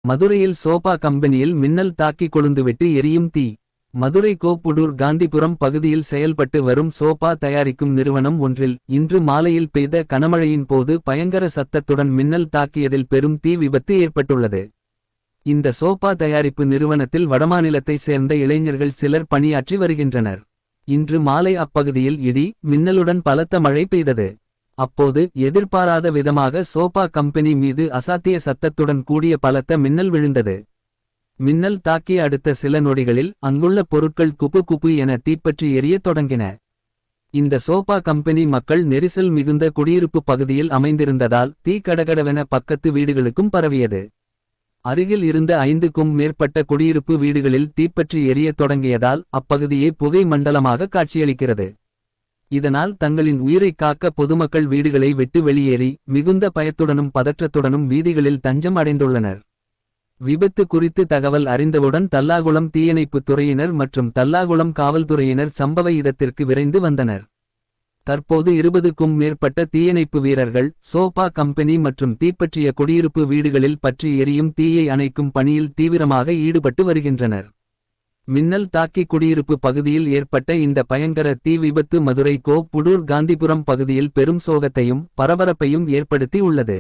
மதுரையில் சோபா கம்பெனியில் மின்னல் தாக்கி கொழுந்துவிட்டு எரியும் தீ. மதுரை கோப்புடூர் காந்திபுரம் பகுதியில் செயல்பட்டு வரும் சோபா தயாரிக்கும் நிறுவனம் ஒன்றில் இன்று மாலையில் பெய்த கனமழையின் போது பயங்கர சத்தத்துடன் மின்னல் தாக்கியதில் பெரும் தீ விபத்து ஏற்பட்டுள்ளது. இந்த சோபா தயாரிப்பு நிறுவனத்தில் வடமாநிலத்தைச் சேர்ந்த இளைஞர்கள் சிலர் பணியாற்றி வருகின்றனர். இன்று மாலை அப்பகுதியில் இடி மின்னலுடன் பலத்த மழை பெய்தது. அப்போது எதிர்பாராத விதமாக சோபா கம்பெனி மீது அசாத்திய சத்தத்துடன் கூடிய பலத்த மின்னல் விழுந்தது. மின்னல் தாக்கிய அடுத்த சில நொடிகளில் அங்குள்ள பொருட்கள் குப்பு குப்பு என தீப்பற்றி எரியத் தொடங்கின. இந்த சோபா கம்பெனி மக்கள் நெரிசல் மிகுந்த குடியிருப்பு பகுதியில் அமைந்திருந்ததால் தீ கடகடவென பக்கத்து வீடுகளுக்கும் பரவியது. அருகில் இருந்த 5க்கும் மேற்பட்ட குடியிருப்பு வீடுகளில் தீப்பற்றி எரியத் தொடங்கியதால் அப்பகுதியே புகை மண்டலமாக காட்சியளிக்கிறது. இதனால் தங்களின் உயிரைக் காக்க பொதுமக்கள் வீடுகளை விட்டு வெளியேறி மிகுந்த பயத்துடனும் பதற்றத்துடனும் வீதிகளில் தஞ்சம் அடைந்துள்ளனர். விபத்து குறித்து தகவல் அறிந்தவுடன் தல்லாகுளம் தீயணைப்புத் துறையினர் மற்றும் தல்லாகுளம் காவல்துறையினர் சம்பவ இடத்திற்கு விரைந்து வந்தனர். தற்போது 20க்கும் மேற்பட்ட தீயணைப்பு வீரர்கள் சோபா கம்பெனி மற்றும் தீப்பற்றிய குடியிருப்பு வீடுகளில் பற்றி எரியும் தீயை அணைக்கும் பணியில் தீவிரமாக ஈடுபட்டு வருகின்றனர். மின்னல் தாக்கி குடியிருப்பு பகுதியில் ஏற்பட்ட இந்த பயங்கர தீ விபத்து மதுரை கோப்புடூர் காந்திபுரம் பகுதியில் பெரும் சோகத்தையும் பரபரப்பையும் ஏற்படுத்தி உள்ளது.